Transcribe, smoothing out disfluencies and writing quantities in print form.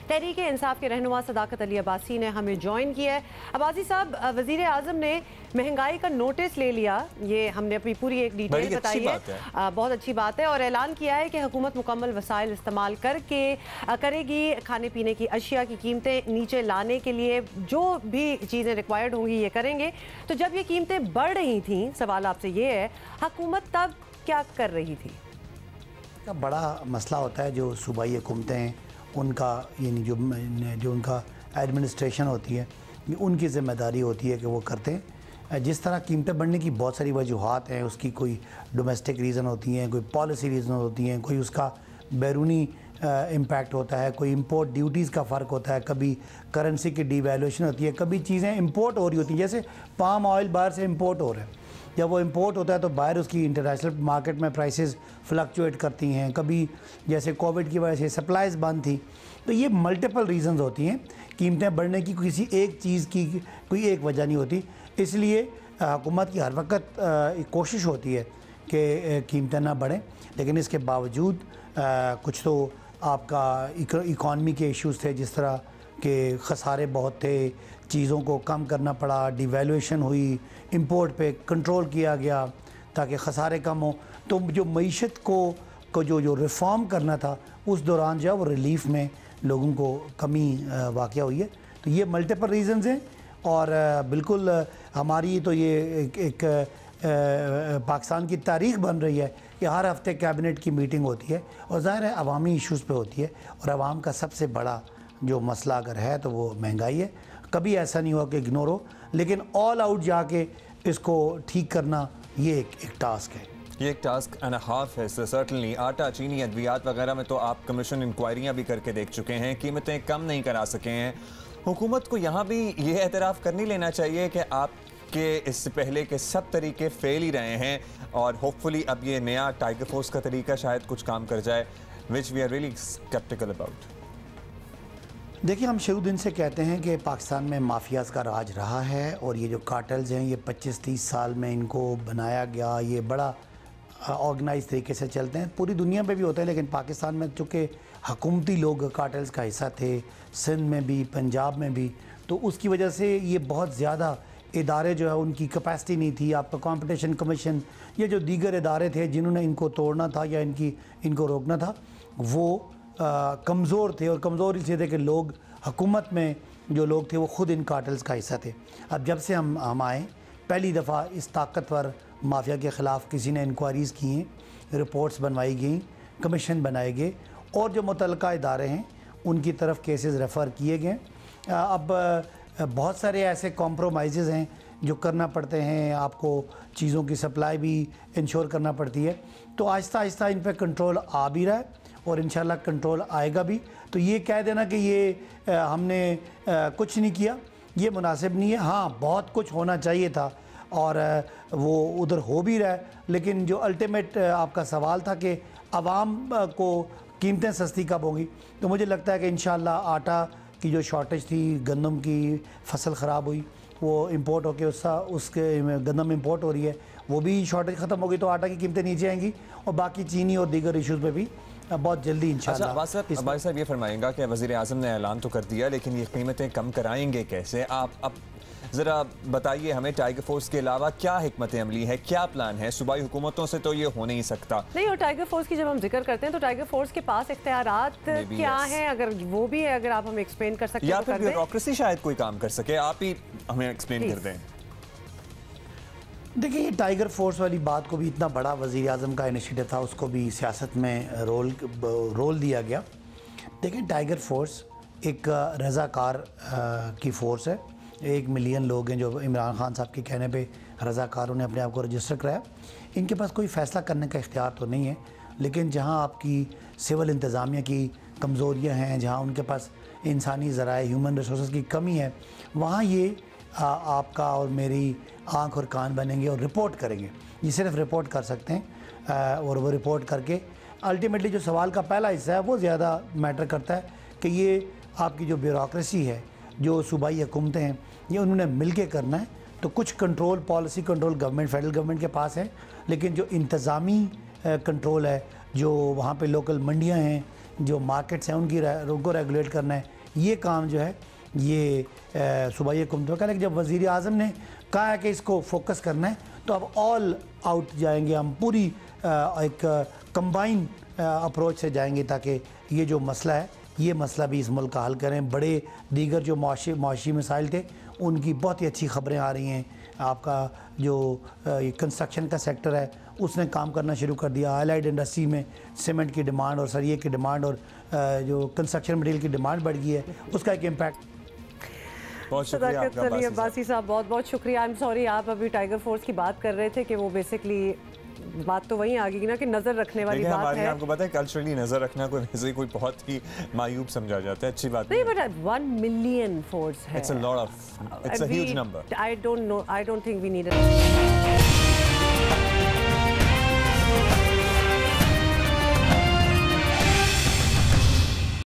तहरीक इंसाफ के रहनुमा सदाकत अली अब्बासी ने हमें ज्वाइन किया है। अब्बासी साहब, वज़ीर आज़म ने महंगाई का नोटिस ले लिया, ये हमने अपनी पूरी एक डिटेल बताई है, बहुत अच्छी बात है, और ऐलान किया है कि हुकूमत मुकम्मल वसाइल इस्तेमाल करके करेगी खाने पीने की अशिया की कीमतें नीचे लाने के लिए जो भी चीज़ें रिक्वायर्ड होंगी ये करेंगे। तो जब ये कीमतें बढ़ रही थी, सवाल आपसे ये है, हुकूमत तब क्या कर रही थी? का बड़ा मसला होता है जो सूबाई हुकूमतें हैं उनका, यानी जो उनका एडमिनिस्ट्रेशन होती है, उनकी ज़िम्मेदारी होती है कि वो करते हैं। जिस तरह कीमतें बढ़ने की बहुत सारी वजूहात हैं, उसकी कोई डोमेस्टिक रीज़न होती हैं, कोई पॉलिसी रीज़न होती हैं, कोई उसका बैरूनी इम्पैक्ट होता है, कोई इंपोर्ट ड्यूटीज़ का फ़र्क होता है, कभी करेंसी की डिवैल्यूएशन होती है, कभी चीज़ें इंपोर्ट हो रही होती हैं, जैसे पाम ऑयल बाहर से इंपोर्ट हो रहा है। जब वो इंपोर्ट होता है तो बाहर उसकी इंटरनेशनल मार्केट में प्राइसेस फ्लक्चुएट करती हैं, कभी जैसे कोविड की वजह से सप्लाईज बंद थी। तो ये मल्टीपल रीज़न्स होती हैं कीमतें बढ़ने की, किसी एक चीज़ की कोई एक वजह नहीं होती। इसलिए हुकूमत की हर वक्त कोशिश होती है कि कीमतें ना बढ़ें, लेकिन इसके बावजूद कुछ तो आपका इकॉनमी के इश्यूज़ थे, जिस तरह के खसारे बहुत थे, चीज़ों को कम करना पड़ा, डिवैल्यूएशन हुई, इंपोर्ट पे कंट्रोल किया गया ताकि खसारे कम हो। तो जो मईशत को जो रिफ़ॉर्म करना था उस दौरान जो है वो रिलीफ में लोगों को कमी वाक़या हुई है। तो ये मल्टीपल रीज़न्स हैं और बिल्कुल हमारी तो ये एक पाकिस्तान की तारीख़ बन रही है कि हर हफ्ते कैबिनेट की मीटिंग होती है और ज़ाहिर है अवामी इश्यूज़ पे होती है, और आवाम का सबसे बड़ा जो मसला अगर है तो वो महंगाई है। कभी ऐसा नहीं हुआ कि इग्नोर हो, लेकिन ऑल आउट जाके इसको ठीक करना ये एक टास्क है। ये एक टास्क एंड हाफ है सर्टनली। आटा, चीनी, अद्वियात वगैरह में तो आप कमीशन इंक्वायरियाँ भी करके देख चुके हैं, कीमतें कम नहीं करा सके हैं। हुकूमत को यहाँ भी ये एतराफ़ कर नहीं लेना चाहिए कि आपके इससे पहले के सब तरीके फेल ही रहे हैं, और होपफुली अब ये नया टाइगर फोर्स का तरीका शायद कुछ काम कर जाए, which we are really sceptical about. देखिए, हम शुरू दिन से कहते हैं कि पाकिस्तान में माफियाज़ का राज रहा है, और ये जो कार्टेल्स हैं ये 25-30 साल में इनको बनाया गया, ये बड़ा ऑर्गेनाइज तरीके से चलते हैं। पूरी दुनिया में भी होते हैं, लेकिन पाकिस्तान में चूँकि हुकूमती लोग कार्टेल्स का हिस्सा थे, सिंध में भी, पंजाब में भी, तो उसकी वजह से ये बहुत ज़्यादा इदारे जो है उनकी कैपेसिटी नहीं थी। आपका कंपटीशन कमीशन, ये जो दीगर इदारे थे जिन्होंने इनको तोड़ना था या इनको रोकना था, वो कमज़ोर थे, और कमज़ोर इसलिए थे कि लोग, हुकूमत में जो लोग थे वो ख़ुद इन कार्टल्स का हिस्सा थे। अब जब से हम आए, पहली दफ़ा इस ताकतवर माफिया के ख़िलाफ़ किसी ने इंक्वायरीज़ की हैं, रिपोर्ट्स बनवाई गई, कमीशन बनाए गए, और जो मुतल्लिका इदारे हैं उनकी तरफ केसेस रेफ़र किए गए। अब बहुत सारे ऐसे कॉम्प्रोमाइज़ हैं जो करना पड़ते हैं, आपको चीज़ों की सप्लाई भी इंश्योर करना पड़ती है। तो आहिस्ता आहिस्ता इन पर कंट्रोल आ भी रहा है और इंशाल्लाह कंट्रोल आएगा भी। तो ये कह देना कि ये हमने कुछ नहीं किया, ये मुनासिब नहीं है। हाँ, बहुत कुछ होना चाहिए था और वो उधर हो भी रहा है, लेकिन जो अल्टीमेट आपका सवाल था कि आवाम को कीमतें सस्ती कब होंगी, तो मुझे लगता है कि इंशाल्लाह आटा की जो शॉर्टेज थी, गंदम की फसल ख़राब हुई, वो इंपोर्ट होके उसके गंदम इंपोर्ट हो रही है, वो भी शॉर्टेज ख़त्म होगी तो आटा की कीमतें नीचे आएंगी, और बाकी चीनी और दीगर इशूज़ पे भी बहुत जल्दी इंशाल्लाह। अच्छा, अब्बास साहब ये फरमाएंगा कि वज़ीर आज़म ने ऐलान तो कर दिया, लेकिन ये कीमतें कम कराएंगे कैसे? आप अब ज़रा बताइए हमें, टाइगर फोर्स के अलावा क्या हिकमत अमली है, क्या प्लान है? सूबाई हुकूमतों से तो ये हो नहीं सकता। नहीं, और टाइगर फोर्स की जब हम जिक्र करते हैं तो टाइगर फोर्स के पास इख्तियारात क्या हैं, अगर वो भी है, अगर आप हमें एक्सप्लेन कर सकते हैं, या फिर ब्यूरोक्रेसी शायद कोई काम कर सके, आप ही हमें एक्सप्लेन कर दें। देखिए, ये टाइगर फोर्स वाली बात को भी इतना बड़ा वज़ीर आज़म का इनिशिएटिव था, उसको भी सियासत में रोल दिया गया। देखिए, टाइगर फोर्स एक रज़ाकार की फ़ोर्स है। 1 मिलियन लोग हैं जो इमरान खान साहब के कहने पे रज़ाकारों ने अपने आप को रजिस्टर कराया। इनके पास कोई फ़ैसला करने का इख्तियार तो नहीं है, लेकिन जहाँ आपकी सिविल इंतज़ामिया की कमज़ोरियाँ हैं, जहाँ उनके पास इंसानी ज़राए, ह्यूमन रिसोर्स की कमी है, वहाँ ये आपका और मेरी आँख और कान बनेंगे और रिपोर्ट करेंगे। ये सिर्फ रिपोर्ट कर सकते हैं, और वो रिपोर्ट करके अल्टीमेटली जो सवाल का पहला हिस्सा है वो ज़्यादा मैटर करता है कि ये आपकी जो ब्यूरोक्रेसी है, जो सूबाई हुकूमतें हैं, ये उन्होंने मिल के करना है। तो कुछ control, policy control government, federal government के पास है, लेकिन जो इंतज़ामी कंट्रोल है, जो वहाँ पे लोकल मंडियाँ हैं जो मार्केट्स हैं उनको रेगुलेट करना है, ये काम जो है ये सूबाई हुकूमत का। लेकिन जब वज़ीर आज़म ने कहा है कि इसको फोकस करना है तो अब ऑल आउट जाएंगे हम, पूरी एक कंबाइन अप्रोच से जाएंगे ताकि ये जो मसला है ये मसला भी इस मुल्क का हल करें। बड़े दीगर जो मुआशी मसाइल थे उनकी बहुत ही अच्छी खबरें आ रही हैं। आपका जो कंस्ट्रक्शन का सेक्टर है उसने काम करना शुरू कर दिया। एलाइड इंडस्ट्री में सीमेंट की डिमांड और सरिये की डिमांड और जो कंस्ट्रक्शन मटेरियल की डिमांड बढ़ गई है, उसका एक इम्पैक्ट। सदाकत अली अब्बासी साहब बहुत बहुत शुक्रिया। आई एम सॉरी, आप अभी टाइगर फोर्स की बात कर रहे थे कि वो बेसिकली बात तो वहीं आ गई ना कि नजर रखने वाली बात है। आपको पता है कल्चरली नजर रखना कोई वैसे कोई बहुत ही मायूब समझा जाता है, अच्छी बात नहीं, बट 1 मिलियन फोर्स है। It's a lot of, it's a huge number. I don't think we need